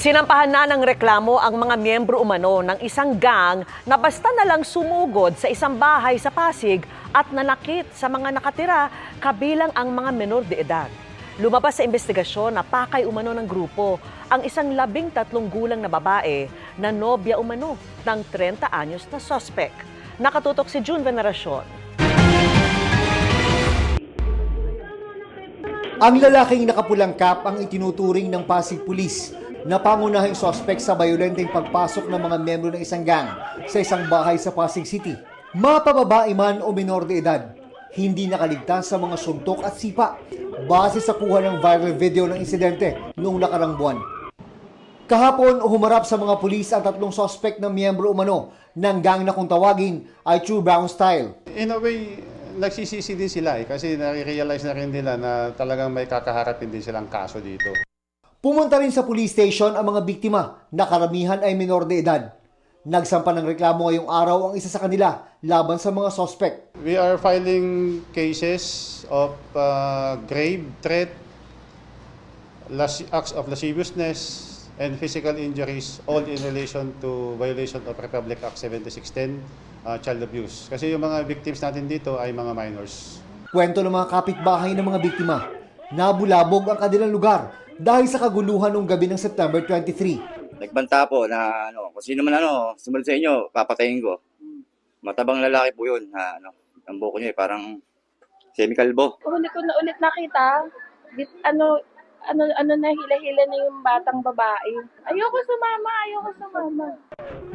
Sinampahan na ng reklamo ang mga miyembro umano ng isang gang na basta na lang sumugod sa isang bahay sa Pasig at nanakit sa mga nakatira, kabilang ang mga menor de edad. Lumabas sa investigasyon na pakay umano ng grupo ang isang 13 gulang na babae na nobya umano ng 30 anyos na sospek. Nakatutok si June Veneracion. Ang lalaking nakapulang cap ang itinuturing ng Pasig Police na pangunahing sospek sa bayolenteng pagpasok ng mga miyembro ng isang gang sa isang bahay sa Pasig City. Mapababae man o minor de edad, hindi nakaligtas sa mga suntok at sipa base sa kuha ng viral video ng insidente noong nakarang buwan. Kahapon, humarap sa mga pulis ang 3 sospek na miyembro umano ng gang na kung tawagin ay True Brown Style. In a way, nagsisisi din sila kasi nare-realize na rin nila na talagang may kakaharapin din silang kaso dito. Pumunta rin sa police station ang mga biktima na karamihan ay minor de edad. Nagsampa ng reklamo ngayong araw ang isa sa kanila laban sa mga sospek. We are filing cases of grave threat, acts of lasciviousness, and physical injuries, all in relation to violation of Republic Act 7610, child abuse. Kasi yung mga victims natin dito ay mga minors. Kwento ng mga kapitbahay ng mga biktima, nabulabog ang kanilang lugar dahil sa kaguluhan noong gabi ng September 23. Nagbanta po na kung sino man sumunod sa inyo, papatayin ko. Matabang lalaki po yun. Ang buko niya parang semi-kalbo. Huli ko na ulit nakita, na hila-hila na yung batang babae. Ayoko sumama.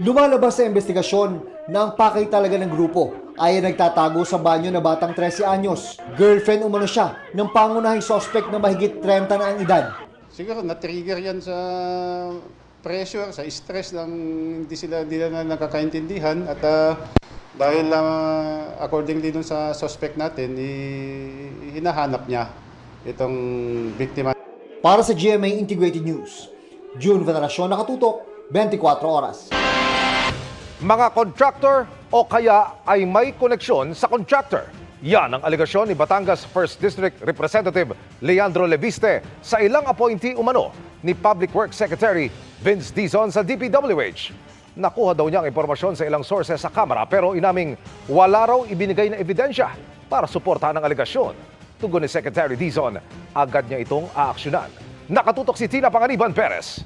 Lumalabas sa investigasyon na ang pakay talaga ng grupo ay nagtatago sa banyo na batang 13 anyos. Girlfriend umano siya ng pangunahing suspect na mahigit 30 na ang edad. Siguro na-trigger yan sa pressure, sa stress ng hindi na nakakaintindihan at dahil accordingly dun sa suspect natin, hinahanap niya itong biktima. Para sa GMA Integrated News, June Veneracion, nakatutok, 24 oras. Mga contractor o kaya ay may koneksyon sa contractor. Yan ang alegasyon ni Batangas 1st District Representative Leandro Leviste sa ilang appointee umano ni Public Works Secretary Vince Dizon sa DPWH. Nakuha daw niya ang impormasyon sa ilang sources sa Kamara pero inaming wala raw ibinigay na ebidensya para suportahan ang alegasyon. Tugon ni Secretary Dizon, agad niya itong aaksyonan. Nakatutok si Tina Panganiban Perez.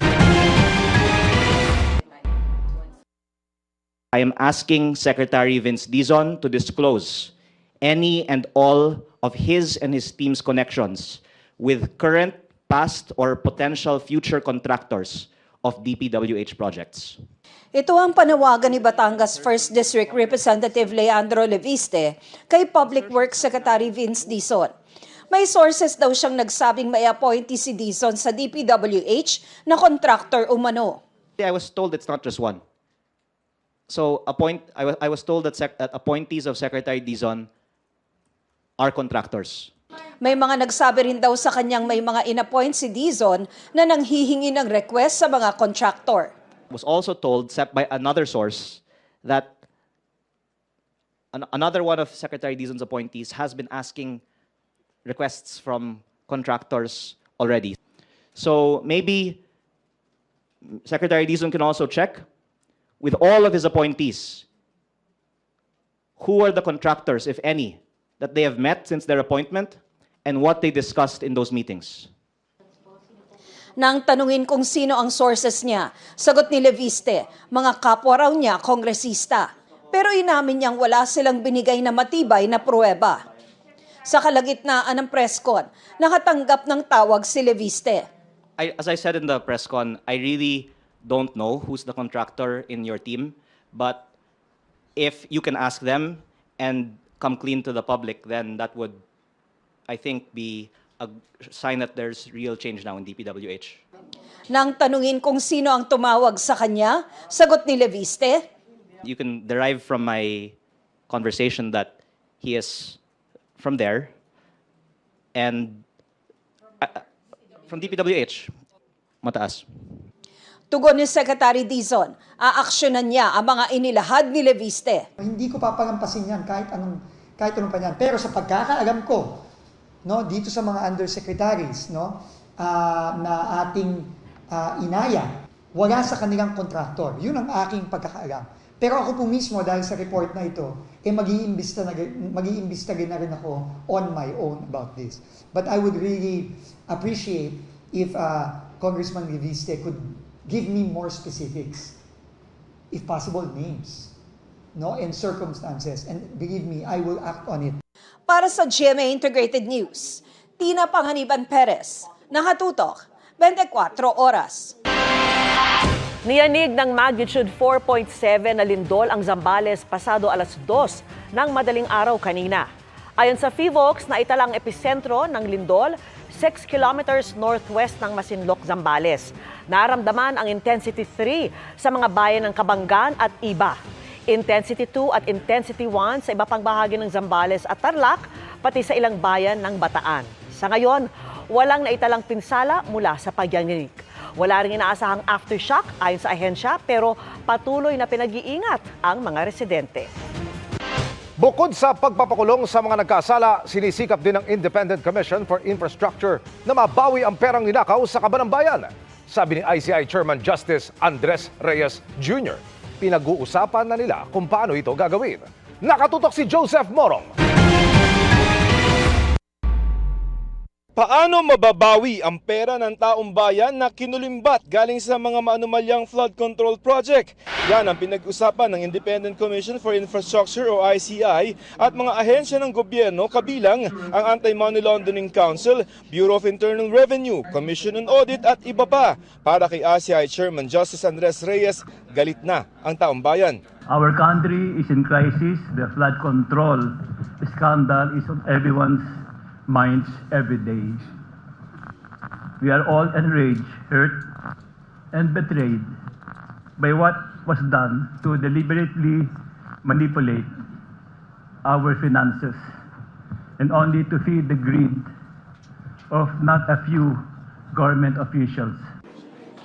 I am asking Secretary Vince Dizon to disclose any and all of his and his team's connections with current, past, or potential future contractors of DPWH projects. Ito ang panawagan ni Batangas 1st District Representative Leandro Leviste kay Public Works Secretary Vince Dizon. May sources daw siyang nagsabing may appointee si Dizon sa DPWH na contractor umano. I was told it's not just one. So I was told that appointees of Secretary Dizon are contractors. May mga nagsabi rin daw sa kanyang may mga inappoint si Dizon na nanghihingi ng request sa mga contractor. Was also told by another source that another one of Secretary Dizon's appointees has been asking requests from contractors already. So maybe Secretary Dizon can also check with all of his appointees who are the contractors, if any, that they have met since their appointment and what they discussed in those meetings. Nang tanungin kung sino ang sources niya, sagot ni Leviste, mga kapwa raw niya kongresista. Pero inamin niyang wala silang binigay na matibay na pruweba. Sa kalagitnaan ng presscon, nakatanggap ng tawag si Leviste. As I said in the press con, I really don't know who's the contractor in your team, but if you can ask them and come clean to the public, then that would, I think, be a sign that there's real change now in DPWH. Nang tanungin kung sino ang tumawag sa kanya, sagot ni Leviste, You can derive from my conversation that he is from there and from DPWH, mataas. tugon ni Secretary Dizon, aaksyonan niya ang mga inilahad ni Leviste. Hindi ko papalampasin yan kahit anong pa yan. Pero sa pagkakaalam ko, dito sa mga undersecretaries na ating inaya, wala sa kanilang kontraktor. Yun ang aking pagkakaalam. Pero ako po mismo, dahil sa report na ito, mag-iimbestiga na rin ako on my own about this. But I would really appreciate if Congressman Reviste could give me more specifics, if possible, names, no, and circumstances. And believe me, I will act on it. Para sa GMA Integrated News, Tina Panganiban Perez, nakatutok, 24 oras. Niyanig ng magnitude 4.7 na lindol ang Zambales pasado alas 2 ng madaling araw kanina. Ayon sa PHIVOLCS, naitalang episentro ng lindol 6 kilometers northwest ng Masinloc, Zambales. Naramdaman ang intensity 3 sa mga bayan ng Kabanggan at Iba. Intensity 2 at intensity 1 sa iba pang bahagi ng Zambales at Tarlac, pati sa ilang bayan ng Bataan. Sa ngayon, walang naitalang pinsala mula sa pagyanig. Wala rin inaasahang aftershock ayon sa ahensya, pero patuloy na pinag-iingat ang mga residente. Bukod sa pagpapakulong sa mga nagkasala, sinisikap din ng Independent Commission for Infrastructure na mabawi ang perang ninakaw sa kaban ng bayan. Sabi ni ICI Chairman Justice Andres Reyes Jr., pinag-uusapan na nila kung paano ito gagawin. Nakatutok si Joseph Morong. Paano mababawi ang pera ng taong bayan na kinulimbat galing sa mga maanumalyang flood control project? Yan ang pinag-usapan ng Independent Commission for Infrastructure o ICI at mga ahensya ng gobyerno kabilang ang Anti-Money Laundering Council, Bureau of Internal Revenue, Commission on Audit at iba pa. Para kay ICI Chairman Justice Andres Reyes, galit na ang taong bayan. Our country is in crisis. The flood control scandal is on everyone's minds every day. We are all enraged, hurt, and betrayed by what was done to deliberately manipulate our finances and only to feed the greed of not a few government officials.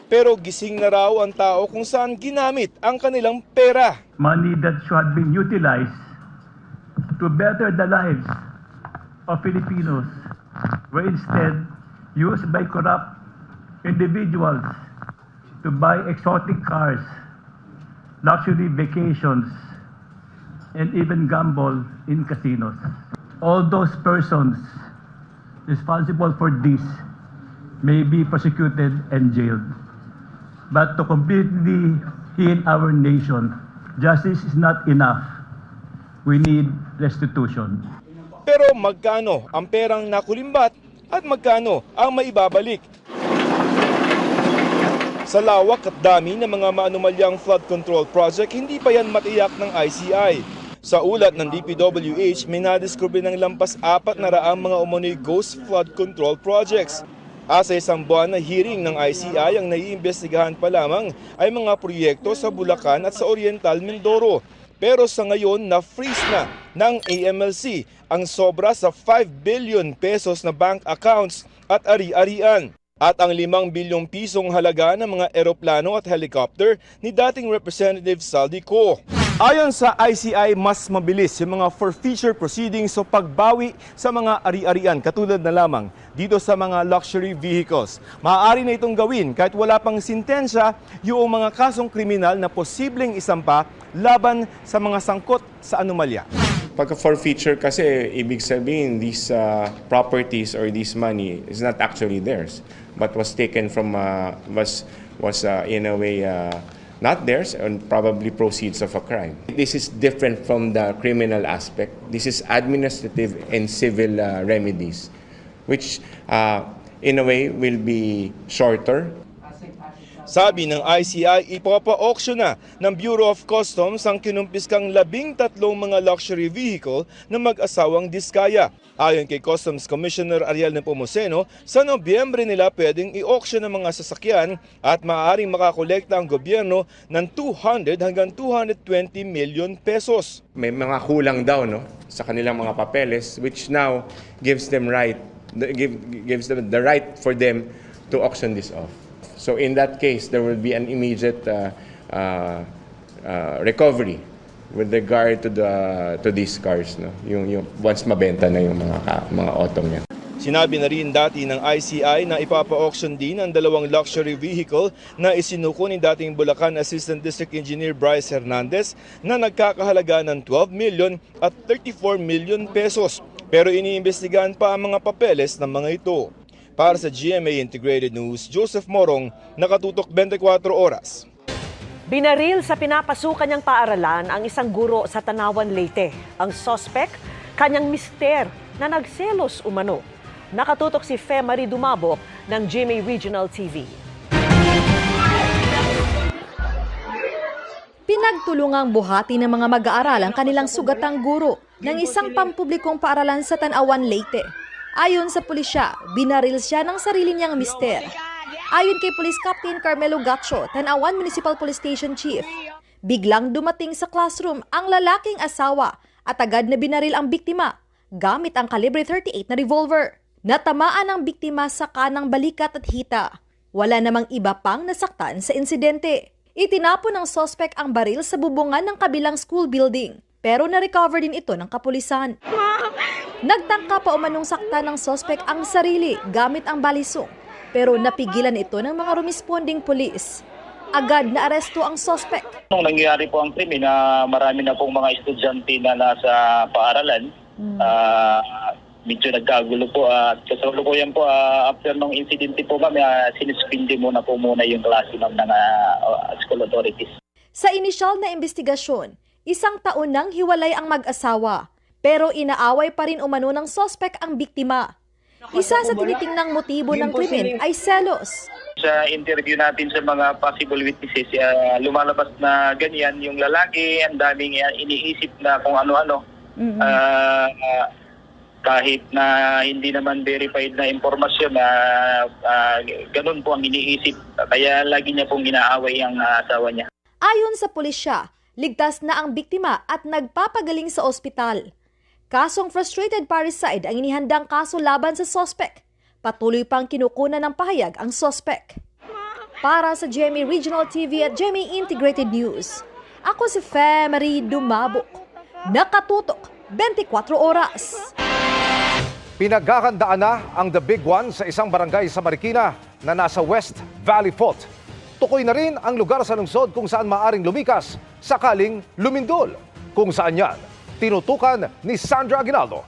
Pero gising na raw ang tao kung saan ginamit ang kanilang pera. Money that should have been utilized to better the lives of Filipinos were instead used by corrupt individuals to buy exotic cars, luxury vacations, and even gamble in casinos. All those persons responsible for this may be prosecuted and jailed. But to completely heal our nation, justice is not enough. We need restitution. Pero magkano ang perang nakulimbat at magkano ang maibabalik? Sa lawak at dami ng mga maanumalyang flood control project, hindi pa yan matiyak ng ICI. Sa ulat ng DPWH, may nadiskubre ng lampas 400 mga umano'y ghost flood control projects. Sa isang buwan na hearing ng ICI, ang naiimbestigahan pa lamang ay mga proyekto sa Bulacan at sa Oriental Mindoro. Pero sa ngayon, na-freeze na ng AMLC ang sobra sa 5 billion pesos na bank accounts at ari-arian. At ang 5 bilyong pisong halaga ng mga eroplano at helicopter ni dating Representative Saldi Co. Ayon sa ICI, mas mabilis yung mga forfeiture proceedings o pagbawi sa mga ari-arian katulad na lamang dito sa mga luxury vehicles. Maaari na itong gawin kahit wala pang sintensya yung mga kasong kriminal na posibleng isampa laban sa mga sangkot sa anomalya. Pagka forfeiture kasi, ibig sabihin these properties or this money is not actually theirs, but was taken from, was in a way not theirs and probably proceeds of a crime. This is different from the criminal aspect. This is administrative and civil remedies, which in a way will be shorter. Sabi ng ICI, ipapa-auction na ng Bureau of Customs ang kinumpiskang 13 mga luxury vehicle na mag-asawang diskaya. Ayon kay Customs Commissioner Ariel Nepomuceno, sa Nobyembre nila pwedeng i-auction ang mga sasakyan at maaaring makakolekta ang gobyerno ng 200 hanggang 220 million pesos. May mga kulang daw sa kanilang mga papeles, which now gives them gives them the right for them to auction this off. So in that case, there will be an immediate recovery with regard to these cars, yung once mabenta na yung mga auto niya. Sinabi na rin dati ng ICI na ipapa-auction din ang 2 luxury vehicle na isinuko ni dating Bulacan Assistant District Engineer Bryce Hernandez na nagkakahalaga ng 12 million at 34 million pesos. Pero iniimbestigahan pa ang mga papeles ng mga ito. Para sa GMA Integrated News, Joseph Morong, nakatutok 24 oras. Binaril sa pinapasukan niyang paaralan ang isang guro sa Tanawan, Leyte. Ang suspect, kanyang mister na nagselos umano. Nakatutok si Fe Marie Dumabok ng GMA Regional TV. Pinagtulungang buhati ng mga mag-aaral ang kanilang sugatang guro ng isang pampublikong paaralan sa Tanawan, Leyte. Ayon sa pulisya, binaril siya ng sarili niyang mister. Ayon kay Police Captain Carmelo Gacho, Tanawan Municipal Police Station Chief, biglang dumating sa classroom ang lalaking asawa at agad na binaril ang biktima gamit ang kalibre 38 na revolver. Natamaan ang biktima sa kanang balikat at hita. Wala namang iba pang nasaktan sa insidente. Itinapon ng suspect ang baril sa bubungan ng kabilang school building, pero na-recover din ito ng kapulisan. Nagtangka pa umanong sakta ng suspect ang sarili gamit ang balisong, pero napigilan ito ng mga rumisponding pulis. Agad na aresto ang suspect. Nung nangyari po ang krimen, marami na pong mga estudyante na nasa paaralan. Medyo nagkagulo po at kasalukuyan po after nung insidente po kami, sinuspindi muna yung klase ng school authorities. Sa inisyal na investigasyon, 1 taon nang hiwalay ang mag-asawa, pero inaaway pa rin umano ng suspect ang biktima. Isa sa tinitingnang motibo ng krimen ay selos. Sa interview natin sa mga possible witnesses, lumalabas na ganyan yung lalaki, ang daming iniisip na kung ano-ano. Kahit na hindi naman verified na impormasyon, ganun po ang iniisip. Kaya lagi niya pong inaaway ang asawa niya. Ayon sa pulisya, ligtas na ang biktima at nagpapagaling sa ospital. Kasong frustrated parricide ang inihandang kaso laban sa suspect. Patuloy pang kinukunan ng pahayag ang suspect. Para sa GMA Regional TV at GMA Integrated News, ako si Fe Marie Dumabok. Nakatutok 24 oras. Pinaghahandaan na ang The Big One sa isang barangay sa Marikina na nasa West Valley Fault. Tukoy na rin ang lugar sa lungsod kung saan maaring lumikas sakaling lumindol. Kung saan yan, tinutukan ni Sandra Aguinaldo.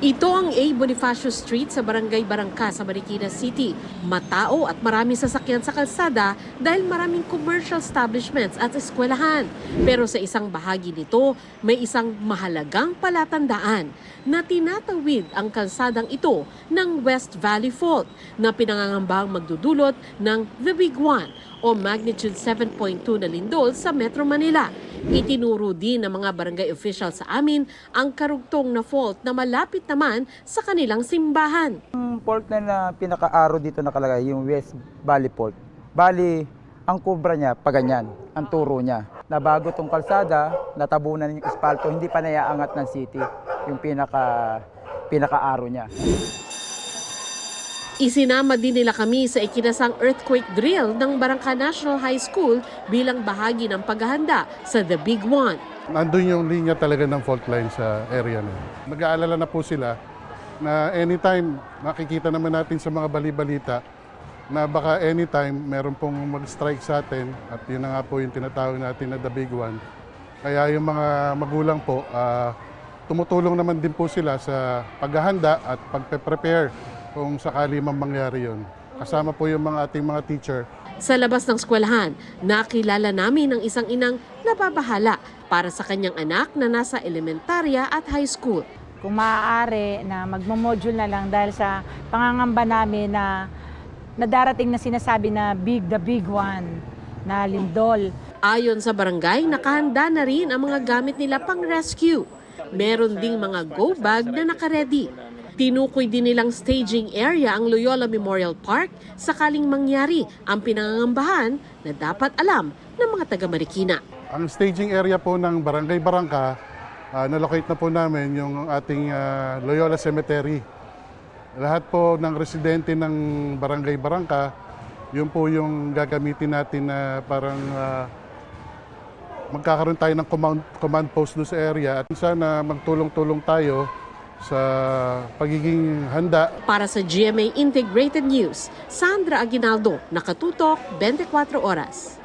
Ito ang A. Bonifacio Street sa Barangay Barangka sa Marikina City. Matao at maraming sasakyan sa kalsada dahil maraming commercial establishments at eskwelahan. Pero sa isang bahagi nito, may isang mahalagang palatandaan na tinatawid ang kalsadang ito ng West Valley Fault na pinangangambang magdudulot ng The Big One o magnitude 7.2 na lindol sa Metro Manila. Itinuro din ng mga barangay officials sa amin ang karugtong na fault na malapit naman sa kanilang simbahan. Ang fault na pinaka-araw dito nakalagay, yung West Valley Fault. Bali, ang kubra niya, paganyan, ang turo niya. Nabago tong kalsada, natabunan yung espalto, hindi pa naiaangat ng city, yung pinaka-araw niya. Isinama din nila kami sa ikinasang earthquake drill ng Barangka National High School bilang bahagi ng paghahanda sa The Big One. Nandun yung linya talaga ng fault line sa area na yun. Nag-aalala na po sila na anytime makikita naman natin sa mga bali-balita na baka anytime meron pong mag-strike sa atin at yun na nga po yung tinatawag natin na The Big One. Kaya yung mga magulang po, tumutulong naman din po sila sa paghahanda at pagpe-prepare kung sakali man mangyari yun. Kasama po yung ating mga teacher. Sa labas ng eskwelahan, nakilala namin ang isang inang nababahala para sa kanyang anak na nasa elementarya at high school. Kung maaari na magmo-module na lang dahil sa pangangamba namin na darating na sinasabi na The Big One, na lindol. Ayon sa barangay, nakahanda na rin ang mga gamit nila pang rescue. Meron ding mga go bag na nakaredy. Tinukoy din nilang staging area ang Loyola Memorial Park sakaling mangyari ang pinangangambahan na dapat alam ng mga taga Marikina. Ang staging area po ng Barangay Barangka, nalocate na po namin yung ating Loyola Cemetery. Lahat po ng residente ng Barangay Barangka, yun po yung gagamitin natin na parang magkakaroon tayo ng command post doon sa area at sana magtulong-tulong tayo sa pagiging handa. Para sa GMA Integrated News, Sandra Aguinaldo, nakatutok 24 oras.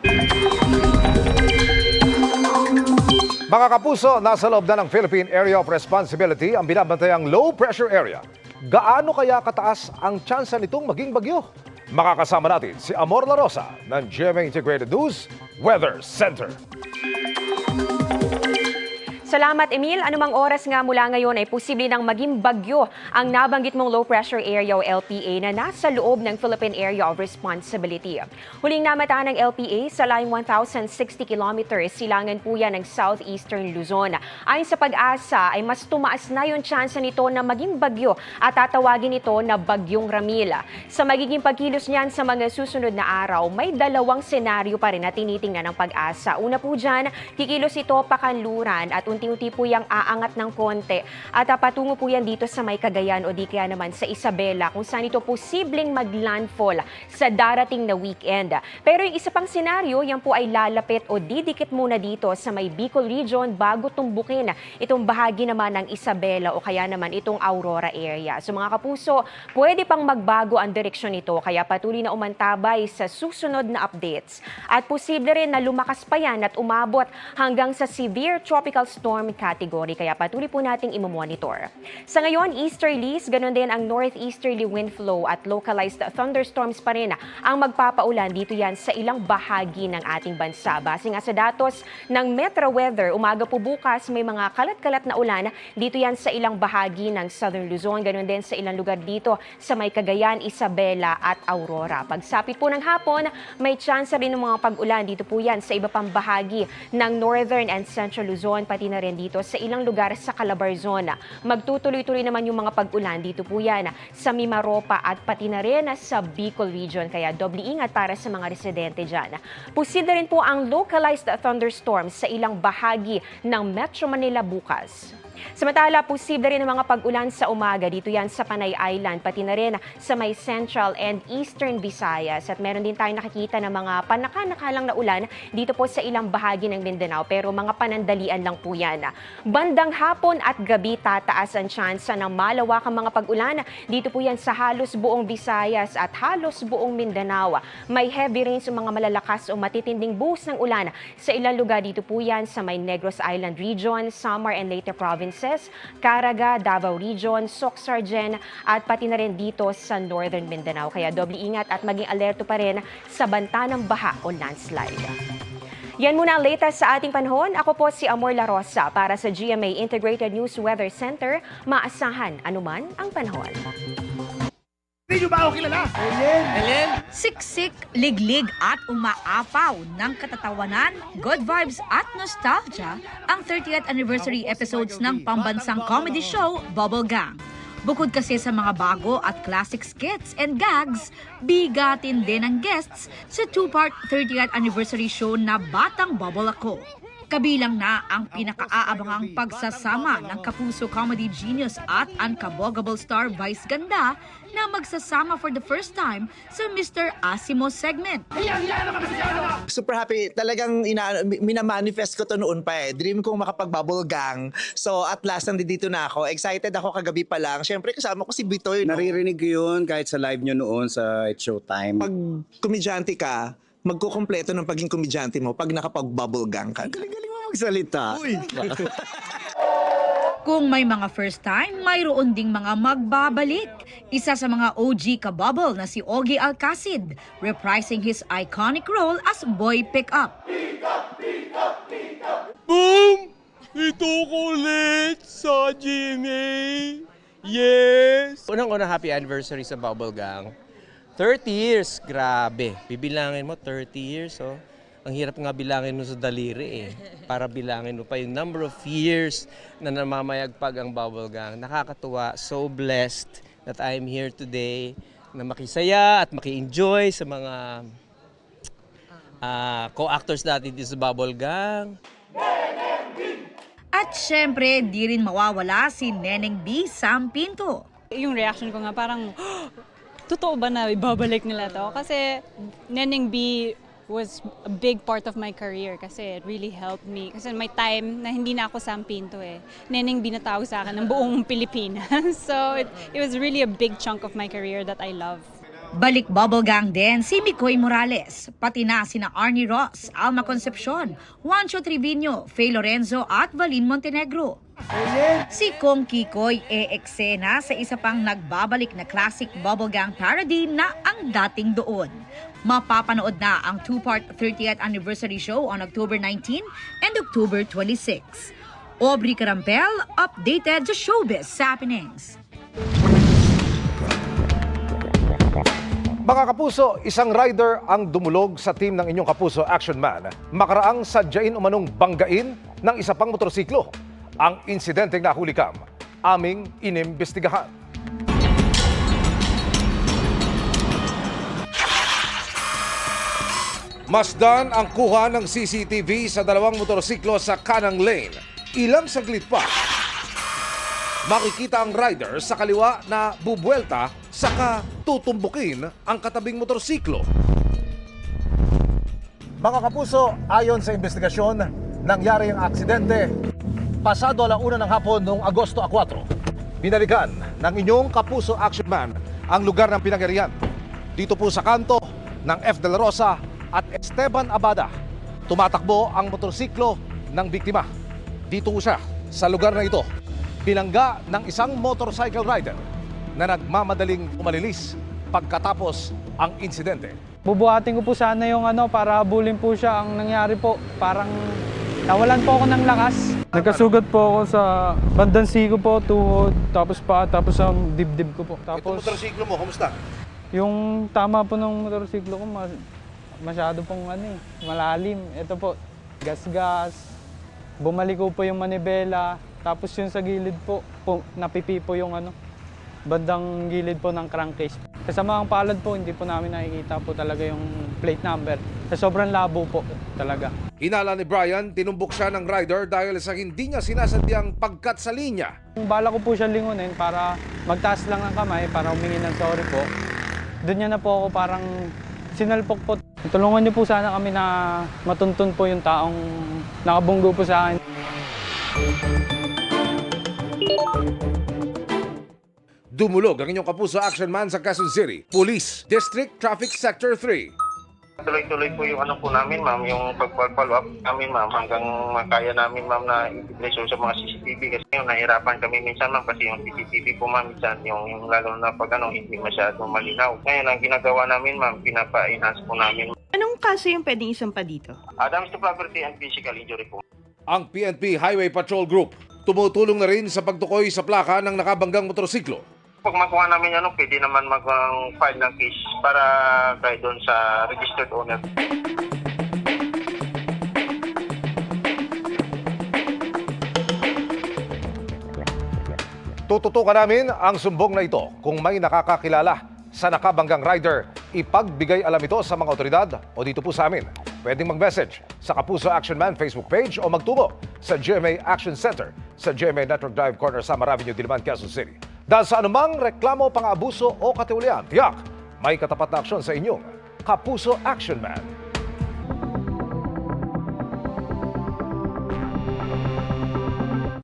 Mga kapuso, nasa loob na ng Philippine Area of Responsibility ang binabantayang low pressure area. Gaano kaya kataas ang tsansa nitong maging bagyo? Makakasama natin si Amor La Rosa ng GMA Integrated News Weather Center. Salamat, Emil. Anumang oras nga mula ngayon ay posible nang maging bagyo ang nabanggit mong low pressure area o LPA na nasa loob ng Philippine Area of Responsibility. Huling namataan ng LPA sa layong 1,060 kilometers, silangan po yan ng southeastern Luzon. Ayon sa Pag-asa ay mas tumaas na yung tsansa nito na maging bagyo at tatawagin ito na Bagyong Ramil. Sa magiging pagkilos niyan sa mga susunod na araw, may dalawang senaryo pa rin na tinitingnan ng Pag-asa. Una po dyan, kikilos ito pakanluran at unti-unti po yung aangat ng konti at patungo po yan dito sa may Cagayan o di kaya naman sa Isabela kung saan ito posibleng maglandfall sa darating na weekend. Pero yung isa pang senaryo, yan po ay lalapit o didikit muna dito sa may Bicol region bago tumbukin itong bahagi naman ng Isabela o kaya naman itong Aurora area. So mga kapuso, pwede pang magbago ang direksyon nito kaya patuloy na umantabay sa susunod na updates. At posible rin na lumakas pa yan at umabot hanggang sa severe tropical storm category kaya patuloy po nating imomonitor. Sa ngayon, easterlies, ganun din ang northeasterly wind flow at localized thunderstorms pa rin ang magpapaulan dito yan sa ilang bahagi ng ating bansa. Base nga sa datos ng Metro Weather, umaga po bukas may mga kalat-kalat na ulan dito yan sa ilang bahagi ng Southern Luzon, ganun din sa ilang lugar dito sa may Cagayan, Isabela at Aurora. Pagsapit po ng hapon, may chance rin ng mga pag-ulan dito po yan sa iba pang bahagi ng Northern and Central Luzon, pati na rin dito sa ilang lugar sa Calabarzon. Magtutuloy-tuloy naman yung mga pag-ulan dito po yan sa Mimaropa at pati na rin sa Bicol region. Kaya doble ingat para sa mga residente dyan. Posible rin po ang localized thunderstorms sa ilang bahagi ng Metro Manila bukas. Samantala, posible rin ang mga pag-ulan sa umaga dito yan sa Panay Island, pati na rin sa may Central and Eastern Visayas. At meron din tayong nakikita ng mga panaka-nakalang na ulan dito po sa ilang bahagi ng Mindanao, pero mga panandalian lang po yan. Bandang hapon at gabi tataas ang tsansa ng malawakang mga pag-ulan dito po yan sa halos buong Visayas at halos buong Mindanao. May heavy rains o mga malalakas o matitinding buhos ng ulan sa ilang lugar dito po yan sa may Negros Island region, Samar and Leyte provinces, Caraga, Davao Region, Soc-Sargen at pati na rin dito sa Northern Mindanao. Kaya doble ingat at maging alerto pa rin sa banta ng baha o landslide. Yan muna ang latest sa ating panahon. Ako po si Amor La Rosa para sa GMA Integrated News Weather Center. Maasahan anuman ang panahon. Hindi nyo ba ako kilala? Ellen! Siksik, liglig at umaapaw ng katatawanan, good vibes at nostalgia ang 30th anniversary episodes ng pambansang comedy show Bubble Gang. Bukod kasi sa mga bago at classic skits and gags, bigatin din ang guests sa two-part 30th anniversary show na Batang Bubble Ako. Kabilang na ang pinaka-aabangang pagsasama ng kapuso comedy genius at unkabogable star Vice Ganda na magsasama for the first time sa Mr. Asimo segment. Super happy. Talagang minamanifest ko to noon pa eh. Dream kong makapag-bubble gang. So at last nandito na ako. Excited ako kagabi pa lang. Siyempre kasama ko si Bitoy. No? Naririnig ko yun kahit sa live nyo noon sa It's Showtime. Pag komedyante ka, magkukumpleto ng pagiging komedyante mo pag nakapag-bubble gang ka. Galing-galing mo magsalita. Uy! Kung may mga first time, mayroon ding mga magbabalik. Isa sa mga OG kabubble na si Ogie Alcacid, reprising his iconic role as Boy Pickup. Boom! Ito ko ulit sa GMA. Yes! Unang-unang happy anniversary sa Bubble Gang. 30 years, grabe. Bibilangin mo, 30 years, oh. Ang hirap nga bilangin mo sa daliri eh. Para bilangin mo pa yung number of years na namamayagpag ang Bubble Gang. Nakakatuwa, so blessed that I'm here today na makisaya at maki-enjoy sa mga co-actors natin dito sa Bubble Gang. At syempre, di rin mawawala si Neneng B. Sam Pinto. Yung reaction ko nga parang, totoo ba na ibabalik nila to? Kasi Neneng B, was a big part of my career kasi it really helped me. Kasi may time na hindi na ako Sam Pinto eh. Neneng binatawag sa akin ng buong Pilipinas. So it was really a big chunk of my career that I love. Balik bubble gang din si Mikoy Morales, pati na sina Arnie Ross, Alma Concepcion, Juancho Trevino, Faye Lorenzo at Valin Montenegro. Si Kong Kikoy eksena sa isa pang nagbabalik na classic bubble gang parody na ang dating doon. Mapapanood na ang two-part 30th anniversary show on October 19 and October 26. Aubrey Carampel, updated sa showbiz happenings. Mga kapuso, isang rider ang dumulog sa team ng inyong kapuso Action Man makaraang sadyain umanong banggain ng isa pang motorsiklo. Ang insidenteng nahuli kam, aming inimbestigahan. Masdan ang kuha ng CCTV sa dalawang motorsiklo sa kanang lane. Ilang saglit pa, makikita ang rider sa kaliwa na bubuelta saka tutumbukin ang katabing motorsiklo. Mga kapuso, ayon sa investigasyon, nangyari ang aksidente pasado 1:00 ng hapon noong Agosto 4. Binalikan ng inyong kapuso Action Man ang lugar ng pinangyarihan. Dito po sa kanto ng F. De La Rosa at Esteban Abada, tumatakbo ang motorsiklo ng biktima. Dito siya sa lugar na ito, binangga ng isang motorcycle rider na nagmamadaling umalilis pagkatapos ang insidente. Bubuhatin ko po sana yung para habulin po siya. Ang nangyari po, parang nawalan po ako ng lakas. Nagkasugat po ako sa bandang siko po, tuhod, tapos pa, tapos ang dibdib ko po. Tapos, Itong motorsiklo mo, kumusta? yung tama po ng motorsiklo ko, masyado pong malalim. Ito po, gas-gas. Bumaliko po yung manibela. Tapos yung sa gilid po, napipi po yung bandang gilid po ng crankcase. Sa mga palad po, hindi po namin nakikita po talaga yung plate number. Sa sobrang labo po talaga. Hinala ni Brian, tinumbok siya ng rider dahil sa hindi niya sinasadyang pagkat sa linya. Bala ko po siya lingunin para magtaas lang ang kamay para humingi ng sorry po. Doon niya na po ako parang sinalpok po. Tulungan niyo po sana kami na matuntun po yung taong nakabunggo po sa akin. Dumulog ang inyong kapuso Action Man sa Quezon City Police District Traffic Sector 3. Tuloy-tuloy po yung po namin, ma'am, yung pag-follow up namin, ma'am, hanggang makaya namin, ma'am, na i-resolve sa mga CCTV kasi yung nahirapan kami minsan, ma'am, kasi yung CCTV po, ma'am, minsan yung lalo na pag hindi masyadong malinaw. Ngayon, ang ginagawa namin, ma'am, pinapa-enhance po namin. Anong kaso yung pwedeng isumpa dito? Damage to property and physical injury po. Ang PNP Highway Patrol Group tumutulong na rin sa pagtukoy sa plaka ng nakabanggang motorsiklo. Pag makuha namin pwede naman mag-file ng case para kahit doon sa registered owner. Tututukan namin ang sumbong na ito. Kung may nakakakilala sa nakabanggang rider, ipagbigay alam ito sa mga otoridad o dito po sa amin. Pwedeng mag-message sa Kapuso Action Man Facebook page o magtungo sa GMA Action Center sa GMA Network Drive Corner sa Avenue, Diliman, Quezon City. Dahil sa anumang reklamo, pang-abuso o katiwalian, tiyak may katapat na aksyon sa inyong Kapuso Action Man.